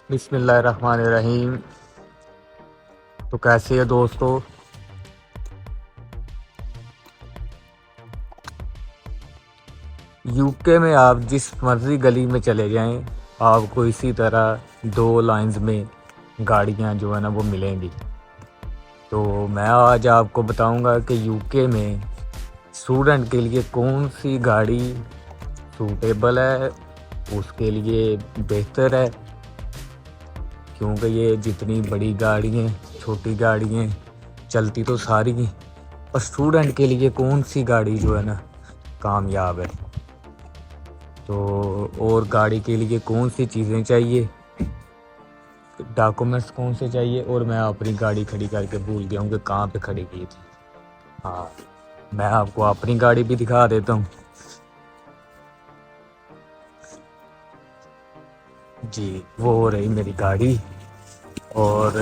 बिस्मिल्लाहिर्रहमानिर्रहीम। तो कैसे है दोस्तों। यूके में आप जिस मर्ज़ी गली में चले जाएं, आपको इसी तरह दो लाइंस में गाड़ियां जो है ना वो मिलेंगी। तो मैं आज आपको बताऊंगा कि यूके में स्टूडेंट के लिए कौन सी गाड़ी सूटेबल है, उसके लिए बेहतर है, क्योंकि ये जितनी बड़ी गाड़ी हैं, छोटी गाड़ी हैं, चलती तो सारी हैं, और स्टूडेंट के लिए कौन सी गाड़ी जो है ना कामयाब है। तो और गाड़ी के लिए कौन सी चीज़ें चाहिए, डॉक्यूमेंट्स कौन से चाहिए। और मैं अपनी गाड़ी खड़ी करके भूल गया हूँ कि कहाँ पे खड़ी की थी। हाँ, मैं आपको अपनी गाड़ी भी दिखा देता हूँ। जी, वो हो रही मेरी गाड़ी। और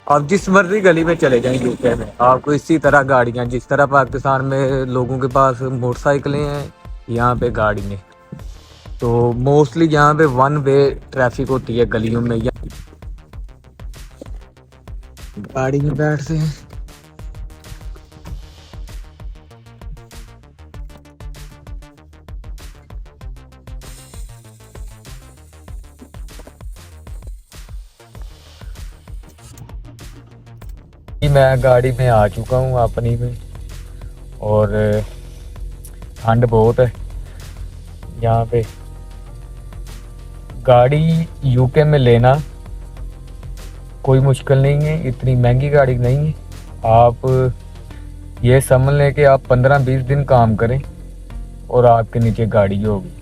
आप जिस मर्जी गली में चले जाएं यूके में, आपको इसी तरह गाड़ियाँ, जिस तरह पाकिस्तान में लोगों के पास मोटरसाइकिलें हैं, यहाँ पे गाड़ी हैं। तो मोस्टली यहाँ पे वन वे ट्रैफिक होती है गलियों में। या गाड़ी में बैठते हैं। मैं गाड़ी में आ चुका हूँ अपनी में, और ठंड बहुत है यहाँ पे। गाड़ी यूके में लेना कोई मुश्किल नहीं है, इतनी महंगी गाड़ी नहीं है। आप ये समझ लें कि आप 15-20 दिन काम करें और आपके नीचे गाड़ी होगी,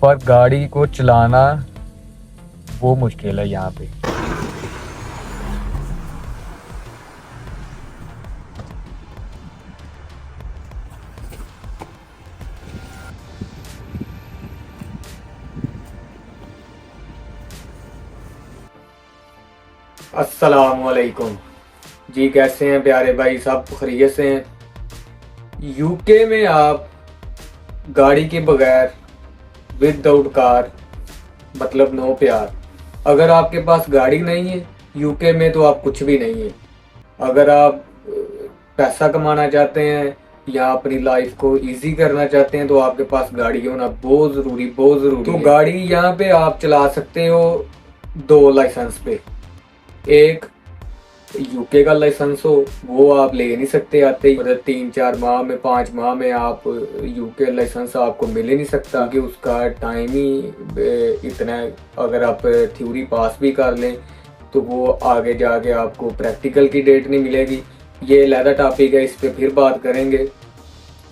पर गाड़ी को चलाना वो मुश्किल है यहाँ पे। अस्सलामुअलैकुम जी, कैसे हैं प्यारे भाई, सब खैरियत से हैं। यूके में आप गाड़ी के बगैर, विदाउट कार, मतलब नो प्यार। अगर आपके पास गाड़ी नहीं है यूके में तो आप कुछ भी नहीं है। अगर आप पैसा कमाना चाहते हैं या अपनी लाइफ को इजी करना चाहते हैं तो आपके पास गाड़ी होना बहुत ज़रूरी, बहुत ज़रूरी है। तो गाड़ी यहाँ पे आप चला सकते हो दो लाइसेंस पे। एक यूके का लाइसेंस हो, वो आप ले नहीं सकते आते ही, मतलब 3-4 माह में, 5 माह में आप यूके लाइसेंस आपको मिल ही नहीं सकता, कि उसका टाइम ही इतना है। अगर आप थ्योरी पास भी कर लें तो वो आगे जाके आपको प्रैक्टिकल की डेट नहीं मिलेगी। ये अलग टॉपिक है, इस पर फिर बात करेंगे।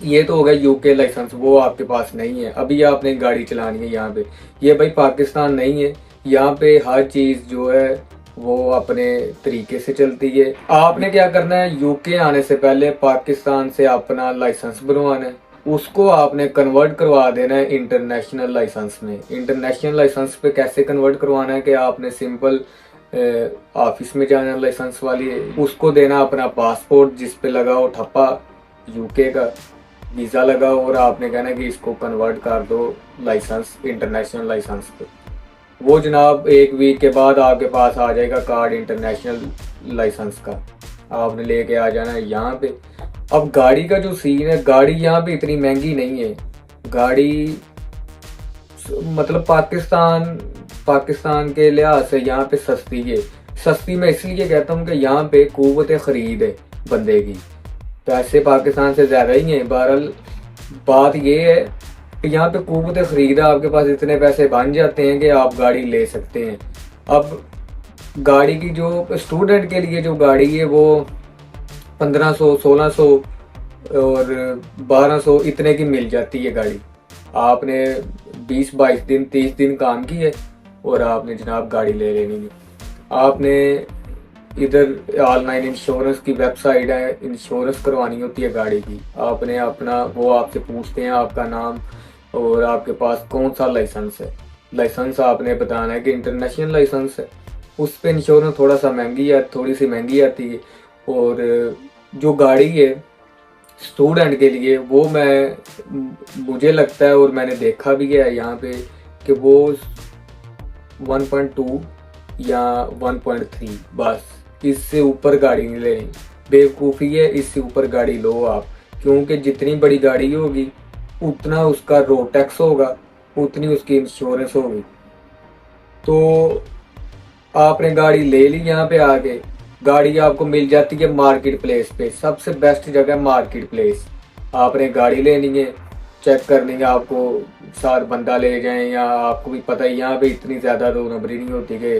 ये तो हो गया यूके लाइसेंस, वो आपके पास नहीं है। अभी आपने गाड़ी चलानी है यहाँ पे। ये भाई पाकिस्तान नहीं है, यहाँ पे हर चीज़ जो है वो अपने तरीके से चलती है। आपने क्या करना है, यूके आने से पहले पाकिस्तान से अपना लाइसेंस बनवाना है, उसको आपने कन्वर्ट करवा देना है इंटरनेशनल लाइसेंस में। इंटरनेशनल लाइसेंस पे कैसे कन्वर्ट करवाना है कि आपने सिंपल ऑफिस में जाना, लाइसेंस वाली उसको देना अपना पासपोर्ट जिस पे लगा हो ठप्पा यूके का वीज़ा लगा, और आपने कहना कि इसको कन्वर्ट कर दो लाइसेंस, इंटरनेशनल लाइसेंस पे। वो जनाब 1 वीक के बाद आपके पास आ जाएगा कार्ड इंटरनेशनल लाइसेंस का, आपने लेके आ जाना है यहाँ पे। अब गाड़ी का जो सीन है, गाड़ी यहाँ पे इतनी महंगी नहीं है। गाड़ी मतलब पाकिस्तान के लिहाज से यहाँ पे सस्ती है। सस्ती मैं इसलिए कहता हूँ कि यहाँ पे कुव्वत खरीद है बंदे की, पैसे पाकिस्तान से ज़्यादा ही हैं। बहरहाल बात ये है कि यहाँ पे कुव्वत खरीद है, आपके पास इतने पैसे बन जाते हैं कि आप गाड़ी ले सकते हैं। अब गाड़ी की जो स्टूडेंट के लिए जो गाड़ी है वो 1500, 1600 और 1200 इतने की मिल जाती है गाड़ी। आपने 20-22 दिन, 30 दिन काम किए और आपने जनाब गाड़ी ले लेनी है। आपने इधर ऑनलाइन इंश्योरेंस की वेबसाइट है, इंश्योरेंस करवानी होती है गाड़ी की। आपने अपना, वो आपसे पूछते हैं आपका नाम और आपके पास कौन सा लाइसेंस है। लाइसेंस आपने बताना है कि इंटरनेशनल लाइसेंस है। उस पर इंश्योरेंस थोड़ा सा महंगी है, थोड़ी सी महंगी आती है। और जो गाड़ी है स्टूडेंट के लिए, वो मुझे लगता है और मैंने देखा भी है यहाँ पे कि वो 1.2 या 1.3, बस इससे ऊपर गाड़ी नहीं लेनी। बेवकूफ़ी है, इससे ऊपर गाड़ी लो आप, क्योंकि जितनी बड़ी गाड़ी होगी उतना उसका रोड टैक्स होगा, उतनी उसकी इंश्योरेंस होगी। तो आपने गाड़ी ले ली, यहाँ पे आके गाड़ी आपको मिल जाती है मार्केट प्लेस पे। सबसे बेस्ट जगह मार्केट प्लेस। आपने गाड़ी लेनी है, चेक करनी है, आपको साथ बंदा ले जाएं, या आपको भी पता है यहाँ पे इतनी ज़्यादा दो नंबरी नहीं होती कि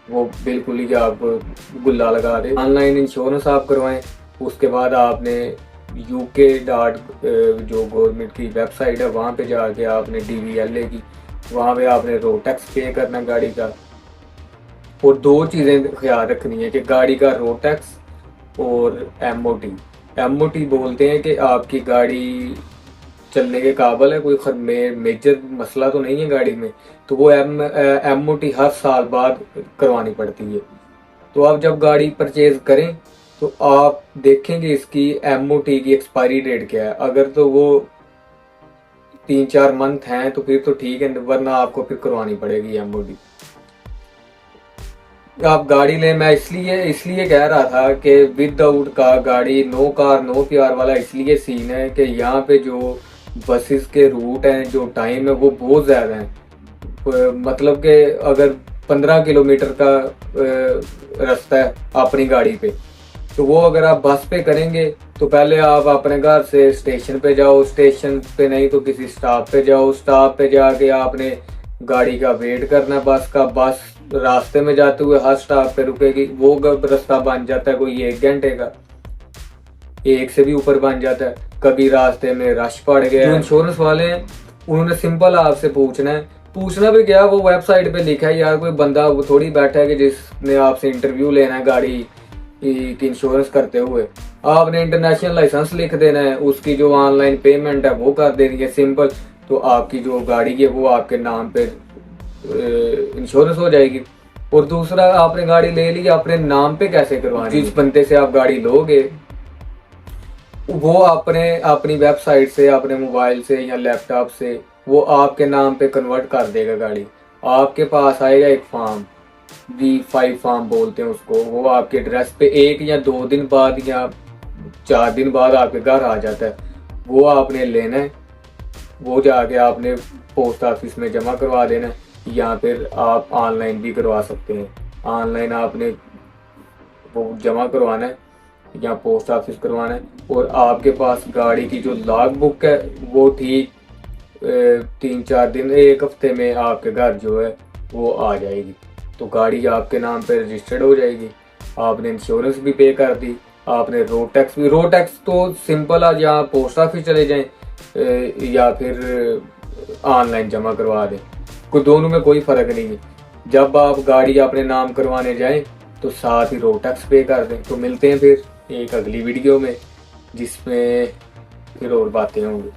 वो बिल्कुल ही आपको गुल्ला लगा दे। ऑनलाइन इंश्योरेंस आप करवाएं, उसके बाद आपने यूके डॉट जो गवर्नमेंट की वेबसाइट है वहाँ पे जाके आपने DVL लेगी, वहाँ पे आपने रोड टैक्स पे करना गाड़ी का। और दो चीज़ें ख्याल रखनी है कि गाड़ी का रोड टैक्स और MOT। MOT बोलते हैं कि आपकी गाड़ी चलने के काबिल है, कोई मेजर मसला तो नहीं है गाड़ी में, तो वो MOT हर साल बाद करवानी पड़ती है। तो आप जब गाड़ी परचेज करें तो आप देखेंगे इसकी MOT की एक्सपायरी डेट क्या है। अगर तो वो 3-4 मंथ हैं तो फिर तो ठीक है, वरना आपको फिर करवानी पड़ेगी MOT। आप गाड़ी लें, मैं इसलिए कह रहा था कि विदाउट का गाड़ी नो कार नो प्यार वाला इसलिए सीन है कि यहाँ पे जो बसेस के रूट हैं, जो टाइम है वो बहुत ज़्यादा है। मतलब कि अगर 15 किलोमीटर का रास्ता है अपनी गाड़ी पे, तो वो अगर आप बस पे करेंगे तो पहले आप अपने घर से स्टेशन पे जाओ, स्टेशन पे नहीं तो किसी स्टॉप पे जाओ, स्टॉप पे जाके आपने गाड़ी का वेट करना बस का। बस रास्ते में जाते हुए हर स्टॉप पे रुकेगी, वो रास्ता बन जाता है कोई 1 घंटे का, 1 से भी ऊपर बन जाता है। कभी रास्ते में रश पड़ गया। जो इंश्योरेंस वाले हैं उन्होंने सिंपल आपसे पूछना भी क्या, वो वेबसाइट पे लिखा है यार, कोई बंदा वो थोड़ी बैठा है कि जिसने आपसे इंटरव्यू लेना है गाड़ी की इंश्योरेंस करते हुए। आपने इंटरनेशनल लाइसेंस लिख देना है, उसकी जो ऑनलाइन पेमेंट है वो कर देनी है सिंपल, तो आपकी जो गाड़ी है वो आपके नाम पे इंश्योरेंस हो जाएगी। और दूसरा, आपने गाड़ी ले ली, अपने नाम पे कैसे करवानी? जिस बंदे से आप गाड़ी लोगे वो अपनी वेबसाइट से, अपने मोबाइल से या लैपटॉप से वो आपके नाम पे कन्वर्ट कर देगा गाड़ी। आपके पास आएगा एक फॉर्म, V5 फॉर्म बोलते हैं उसको, वो आपके एड्रेस पे 1 या 2 दिन बाद या 4 दिन बाद आपके घर आ जाता है। वो आपने लेना है, वो जाके आपने पोस्ट ऑफिस में जमा करवा देना है, या फिर आप ऑनलाइन भी करवा सकते हैं। ऑनलाइन आपने वो जमा करवाना है या पोस्ट ऑफिस करवाना है, और आपके पास गाड़ी की जो लॉग बुक है वो ठीक 3-4 दिन, 1 हफ्ते में आपके घर जो है वो आ जाएगी। तो गाड़ी आपके नाम पे रजिस्टर्ड हो जाएगी, आपने इंश्योरेंस भी पे कर दी, आपने रोड टैक्स तो सिंपल आज यहाँ पोस्ट ऑफिस चले जाएं या फिर ऑनलाइन जमा करवा दें, कोई दोनों में कोई फ़र्क नहीं है। जब आप गाड़ी अपने नाम करवाने जाएं तो साथ ही रोड टैक्स पे कर दें। तो मिलते हैं फिर एक अगली वीडियो में, जिसमें फिर और बातें होंगी।